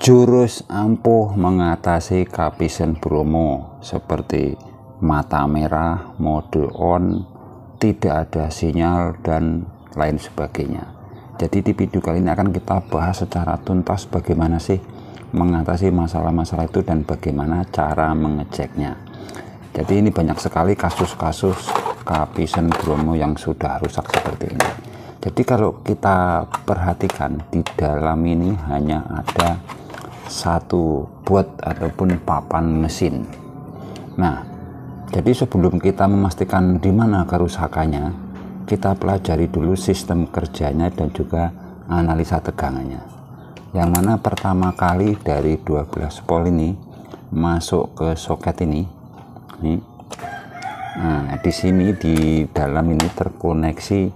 Jurus ampuh mengatasi Capison Bromo seperti mata merah, mode on, tidak ada sinyal, dan lain sebagainya. Jadi di video kali ini akan kita bahas secara tuntas bagaimana sih mengatasi masalah-masalah itu dan bagaimana cara mengeceknya. Jadi ini banyak sekali kasus-kasus Capison Bromo yang sudah rusak seperti ini. Jadi kalau kita perhatikan di dalam ini hanya ada satu buat ataupun papan mesin. Nah, jadi sebelum kita memastikan di mana kerusakannya, kita pelajari dulu sistem kerjanya dan juga analisa tegangannya. Yang mana pertama kali dari 12 volt ini masuk ke soket ini. Nah, di sini di dalam ini terkoneksi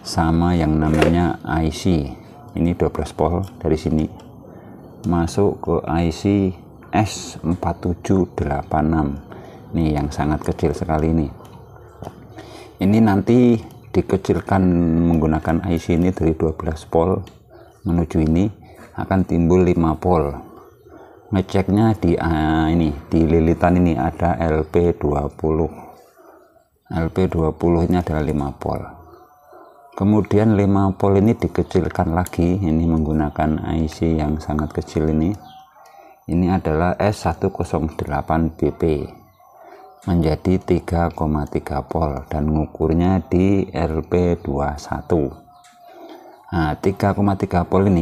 sama yang namanya IC. Ini 12 volt dari sini masuk ke IC S4786. Nih yang sangat kecil sekali ini. Ini nanti dikecilkan menggunakan IC ini dari 12 volt menuju ini akan timbul 5 volt. Ngeceknya di ini di lilitan ini ada LP20. LP20 ini adalah 5 volt. Kemudian 5 volt ini dikecilkan lagi, ini menggunakan IC yang sangat kecil ini. Ini adalah S108BP menjadi 3,3 volt dan ngukurnya di LP21. Nah, 3,3 volt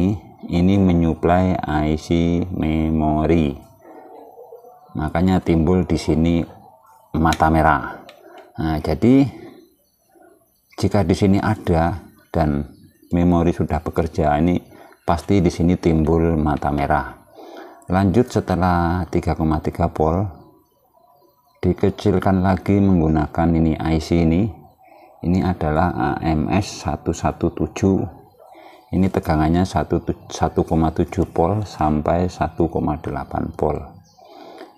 ini menyuplai IC memori. Makanya timbul di sini mata merah. Nah, jadi jika di sini ada dan memori sudah bekerja, ini pasti di sini timbul mata merah. Lanjut setelah 3,3 volt dikecilkan lagi menggunakan ini IC ini. Ini adalah AMS 117. Ini tegangannya 1,7 volt sampai 1,8 volt.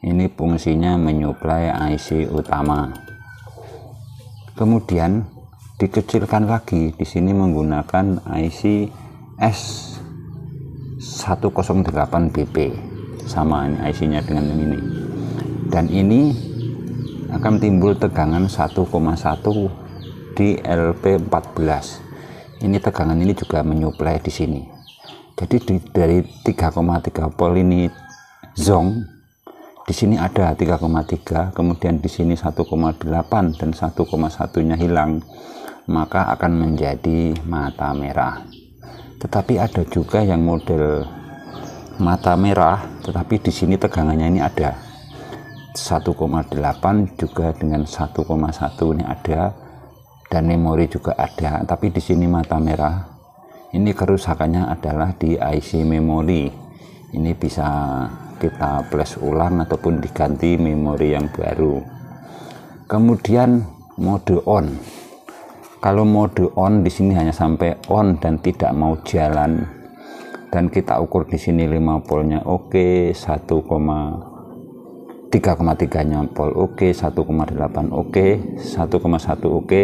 Ini fungsinya menyuplai IC utama. Kemudian dikecilkan lagi di sini menggunakan IC S108BP, sama ini IC-nya dengan ini, dan ini akan timbul tegangan 1,1 di LP14. Ini tegangan ini juga menyuplai di sini. Jadi dari 3,3 volt ini zong, di sini ada 3,3, kemudian di sini 1,8 dan 1,1-nya hilang, maka akan menjadi mata merah. Tetapi ada juga yang model mata merah tetapi di sini tegangannya ini ada 1,8 juga dengan 1,1 ini ada, dan memori juga ada, tapi di sini mata merah. Ini kerusakannya adalah di IC memori. Ini bisa kita flash ulang ataupun diganti memori yang baru. Kemudian mode on. Kalau mode on di sini hanya sampai on dan tidak mau jalan, dan kita ukur di sini 5 voltnya oke, 3,3-nya volt oke, 1,8 oke, 1,1 oke.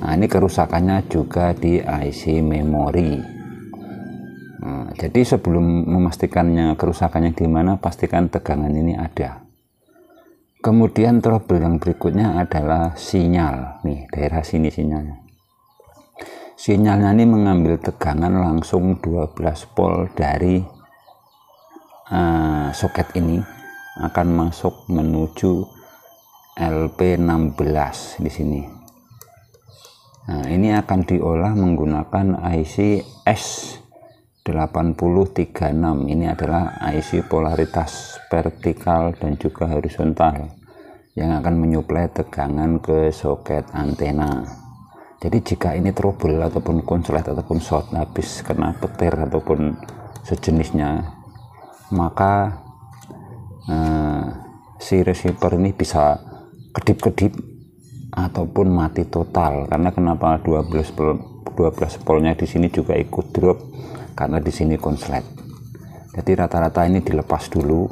Nah, ini kerusakannya juga di IC memori. Nah, jadi sebelum memastikannya kerusakannya di mana, pastikan tegangan ini ada. Kemudian trouble yang berikutnya adalah sinyal. Nih, daerah sini sinyalnya. Sinyalnya ini mengambil tegangan langsung 12 volt dari soket ini, akan masuk menuju LP16 di sini. Nah, ini akan diolah menggunakan IC S8036. Ini adalah IC polaritas vertikal dan juga horizontal yang akan menyuplai tegangan ke soket antena. Jadi jika ini trouble ataupun konslet ataupun short, habis kena petir ataupun sejenisnya, maka si receiver ini bisa kedip-kedip ataupun mati total. Karena kenapa 12 voltnya di sini juga ikut drop, karena di sini konslet. Jadi rata-rata ini dilepas dulu,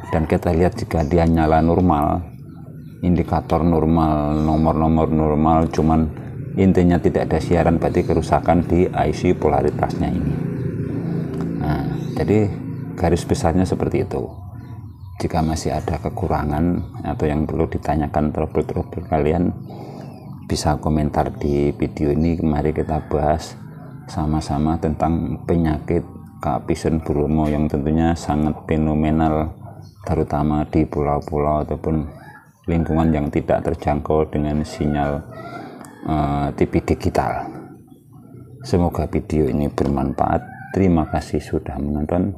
dan kita lihat jika dia nyala normal, indikator normal, nomor-nomor normal, cuman intinya tidak ada siaran, berarti kerusakan di IC polaritasnya ini. Nah, jadi garis besarnya seperti itu. Jika masih ada kekurangan atau yang perlu ditanyakan trouble kalian, bisa komentar di video ini. Mari kita bahas sama-sama tentang penyakit Kapison Bromo yang tentunya sangat fenomenal, terutama di pulau-pulau ataupun lingkungan yang tidak terjangkau dengan sinyal TV digital. Semoga video ini bermanfaat. Terima kasih sudah menonton.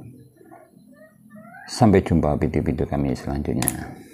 Sampai jumpa video-video kami selanjutnya.